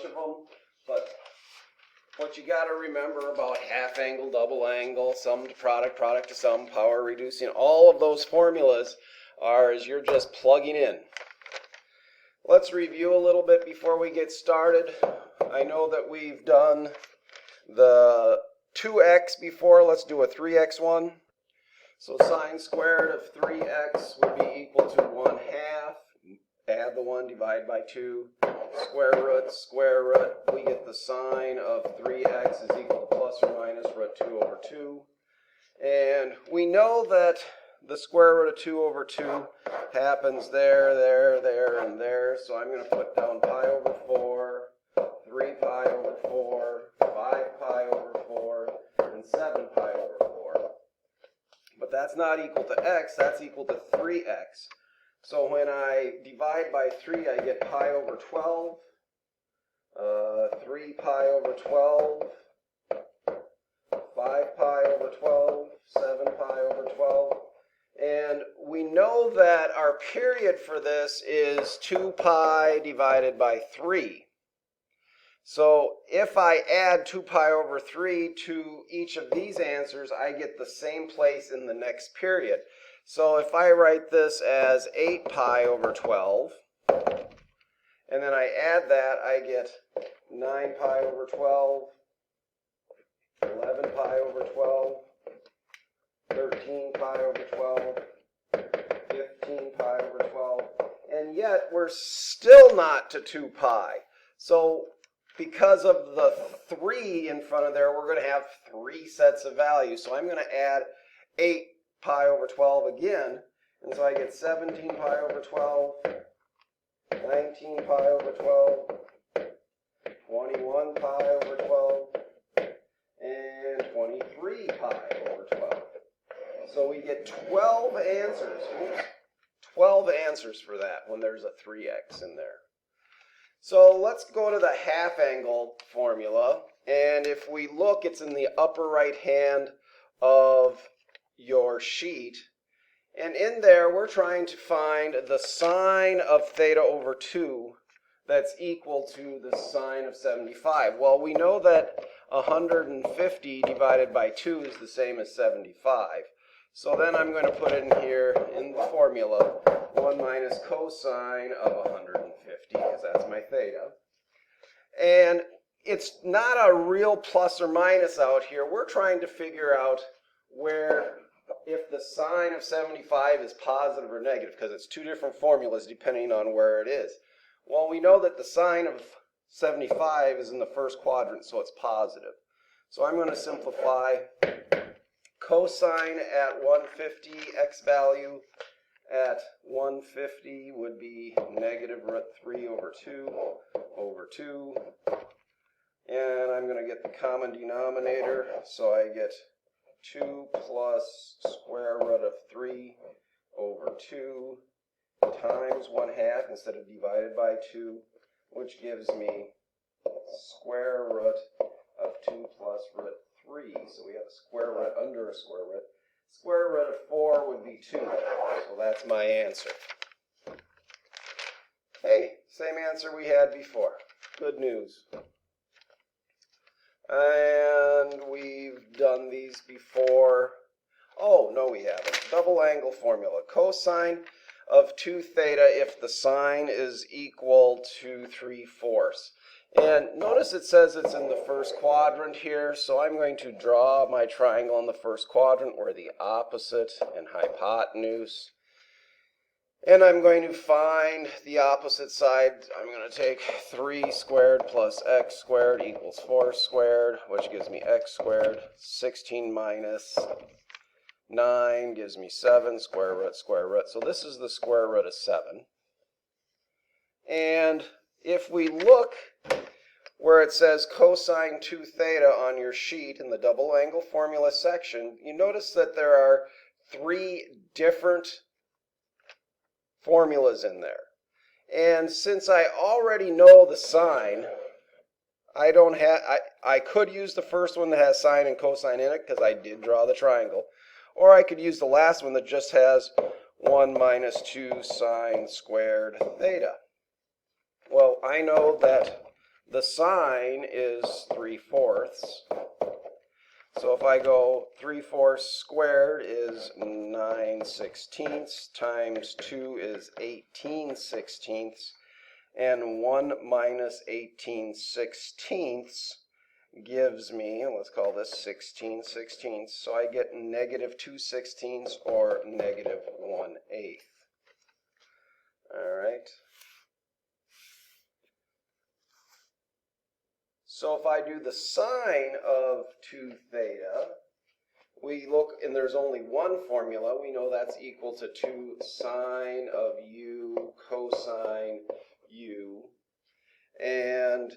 of them, but what you got to remember about half angle, double angle, sum to product, product to sum, power reducing, all of those formulas are as you're just plugging in. Let's review a little bit before we get started. I know that we've done the 2x before. Let's do a 3x one. So sine squared of 3x would be equal to 1/2. Add the 1, divide by 2. Square root. We get the sine of 3x is equal to plus or minus root 2 over 2. And we know that the square root of 2 over 2 happens there, and there. So I'm going to put down pi over 4, 3 pi over 4, 5 pi over 4, and 7 pi over 4. But that's not equal to x, that's equal to 3x. So when I divide by 3, I get pi over 12, 3 pi over 12, 5 pi over 12, 7 pi over 12. And we know that our period for this is 2 pi divided by 3. So if I add 2 pi over 3 to each of these answers, I get the same place in the next period. So if I write this as 8 pi over 12, and then I add that, I get 9 pi over 12, 11 pi over 12, 13 pi over 12, 15 pi over 12, and yet we're still not to 2 pi. So because of the 3 in front of there, we're going to have 3 sets of values. So I'm going to add 8 pi over 12 again, and so I get 17 pi over 12, 19 pi over 12, 21 pi over 12, and 23 pi over 12. So we get 12 answers. Oops, 12 answers for that when there's a 3x in there. So let's go to the half angle formula, and if we look, it's in the upper right hand of your sheet, and in there we're trying to find the sine of theta over 2 that's equal to the sine of 75. Well, we know that 150 divided by 2 is the same as 75. So then I'm going to put in here in the formula 1 minus cosine of 150, because that's my theta. And it's not a real plus or minus out here. We're trying to figure out where, if the sine of 75 is positive or negative, because it's two different formulas depending on where it is. Well, we know that the sine of 75 is in the first quadrant, so it's positive. So I'm going to simplify. Cosine at 150, x value at 150 would be negative root 3 over 2 over 2. And I'm going to get the common denominator, so I get 2 plus square root of 3 over 2 times 1/2 instead of divided by 2, which gives me square root of 2 plus root 3. So we have a square root under a square root. Square root of 4 would be 2. So that's my answer. Hey, same answer we had before. Good news. And we've done these before. Oh, no, we haven't. Double angle formula. Cosine of 2 theta if the sine is equal to 3/4. And notice it says it's in the first quadrant here, so I'm going to draw my triangle in the first quadrant where the opposite and hypotenuse. And I'm going to find the opposite side. I'm going to take 3 squared plus x squared equals 4 squared, which gives me x squared. 16 minus 9 gives me 7, square root, square root. So this is the square root of 7. And if we look where it says cosine 2 theta on your sheet in the double angle formula section, you notice that there are 3 different formulas in there. And since I already know the sine, I could use the first one that has sine and cosine in it because I did draw the triangle. Or I could use the last one that just has 1 minus 2 sine squared theta. Well, I know that the sine is 3/4. So if I go 3/4 squared is 9/16 times 2 is 18/16, and 1 minus 18/16 gives me, let's call this 16/16. So I get -2/16 or -1/8. All right. So if I do the sine of 2 theta, we look, and there's only one formula. We know that's equal to 2 sine of u cosine u. And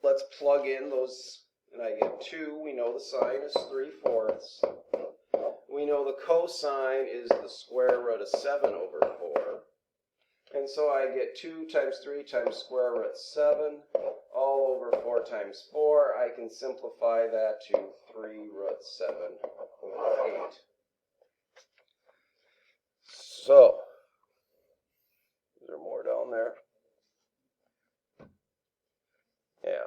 let's plug in those, and I get 2. We know the sine is 3/4. We know the cosine is the square root of 7/4. And so I get 2 times 3 times square root 7 all over 4 times 4. I can simplify that to 3√7/8. So, is there more down there? Yeah.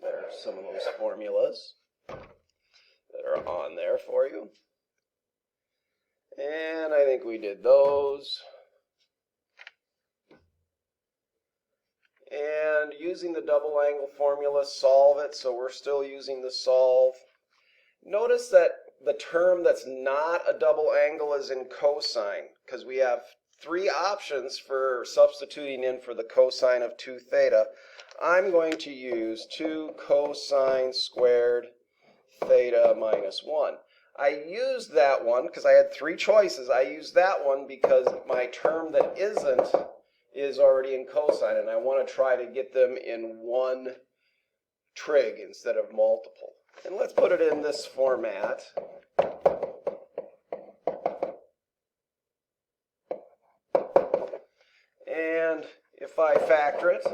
There are some of those formulas that are on there for you. And I think we did those. And using the double angle formula, solve it. So we're still using the solve. Notice that the term that's not a double angle is in cosine, because we have 3 options for substituting in for the cosine of 2 theta. I'm going to use 2 cosine squared theta minus 1. I used that one because I had 3 choices. I used that one because my term that isn't is already in cosine, and I want to try to get them in one trig instead of multiple. And let's put it in this format. And if I factor it,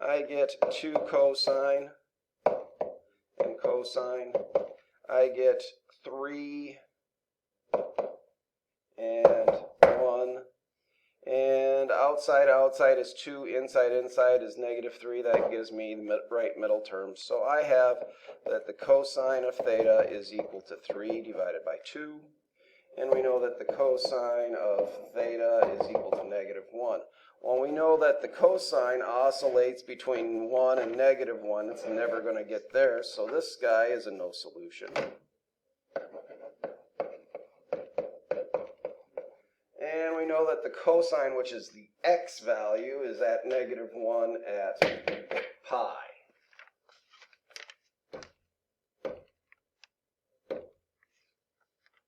I get 2 cosine and cosine. I get 3 and 1. And outside is 2, inside is -3. That gives me the right middle term. So I have that the cosine of theta is equal to 3 divided by 2. And we know that the cosine of theta is equal to -1. Well, we know that the cosine oscillates between 1 and -1. It's never going to get there. So this guy is a no solution. And we know that the cosine, which is the x value, is at -1 at pi.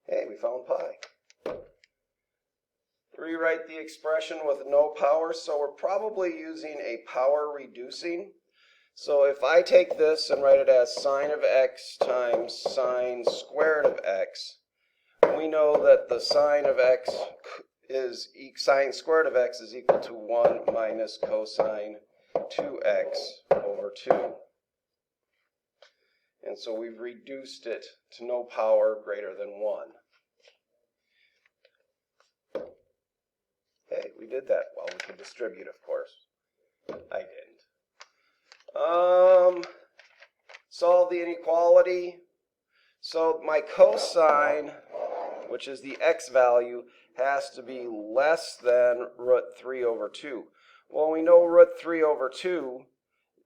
Hey, we found pi. Rewrite the expression with no power, so we're probably using a power reducing. So if I take this and write it as sine of x times sine squared of x, we know that the sine of x is sine squared of x is equal to 1 minus cosine 2x over 2. And so we've reduced it to no power greater than 1. Hey, we did that. Well, we could distribute, of course. I didn't. Solve the inequality. So my cosine, which is the x value, has to be less than √3/2. Well, we know √3/2,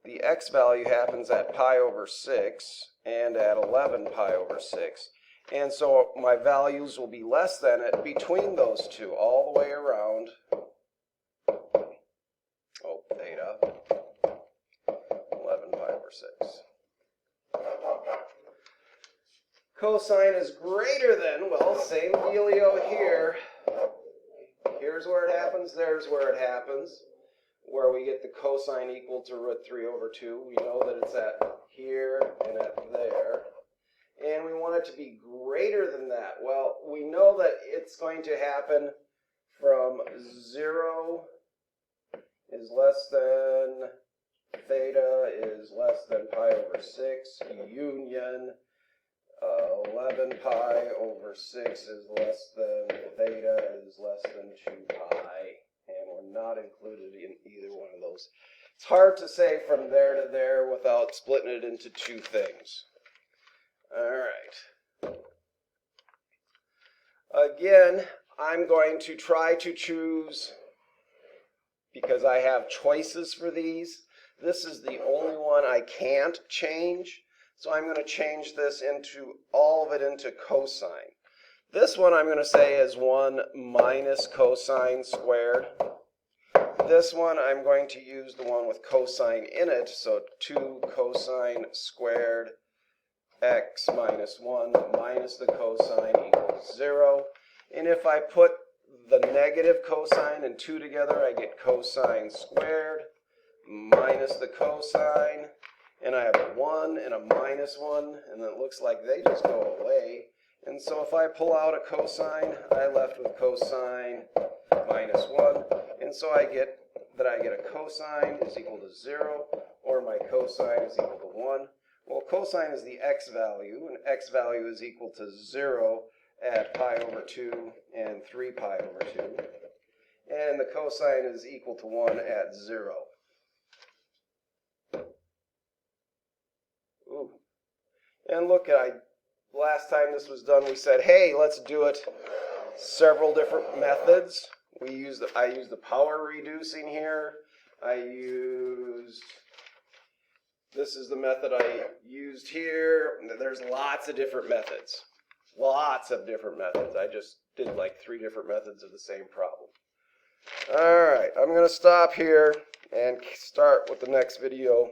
the x value happens at pi/6 and at 11 pi/6. And so my values will be less than it between those two, all the way around. Oh, theta, 11 pi/6. Cosine is greater than, well, same dealio here. Here's where it happens, there's where it happens, where we get the cosine equal to √3/2. We know that it's at here and at there. And we want it to be greater than that. Well, we know that it's going to happen from 0 is less than theta is less than pi/6 union 11 pi/6 is less than theta is less than 2 pi, and we're not included in either one of those. It's hard to say from there to there without splitting it into two things. All right. Again, I'm going to try to choose, because I have choices for these. This is the only one I can't change. So I'm going to change this into all of it into cosine. This one I'm going to say is 1 minus cosine squared. This one I'm going to use the one with cosine in it, so 2 cosine squared x minus 1 minus the cosine equals 0. And if I put the negative cosine and 2 together, I get cosine squared minus the cosine. And I have a 1 and a minus 1, and it looks like they just go away. And so if I pull out a cosine, I left with cosine minus 1. And so I get a cosine is equal to 0, or my cosine is equal to 1. Well, cosine is the x value, and x value is equal to 0 at pi over 2 and 3 pi over 2. And the cosine is equal to 1 at 0. Ooh. And look, last time this was done, we said, hey, let's do it several different methods. I used the power reducing here. This is the method I used here. There's lots of different methods. Lots of different methods. I just did like 3 different methods of the same problem. All right, I'm going to stop here and start with the next video.